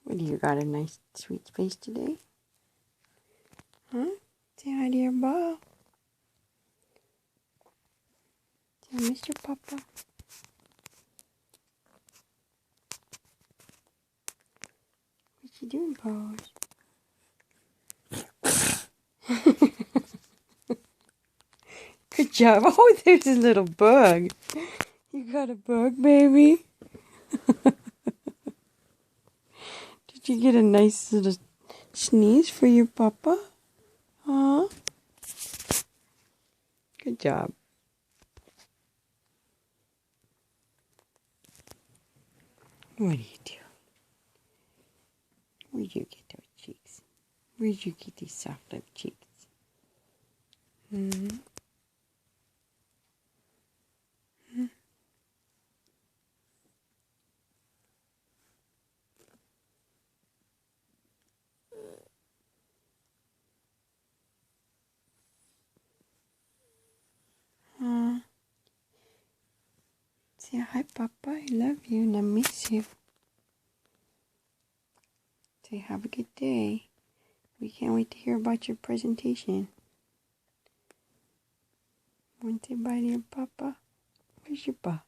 What do you got, a nice sweet face today? Huh? Say hi to your ball. Say Mr. Papa. What you doing, Pose? Good job. Oh, there's a little bug. You got a bug, baby? Did you get a nice little sneeze for your papa? Huh? Good job. What do you do? Where'd you get those cheeks? Where'd you get these soft lip cheeks? Mm-hmm. Say hi, Papa. I love you and I miss you. Say have a good day. We can't wait to hear about your presentation. Want to say bye to your Papa? Where's your Papa?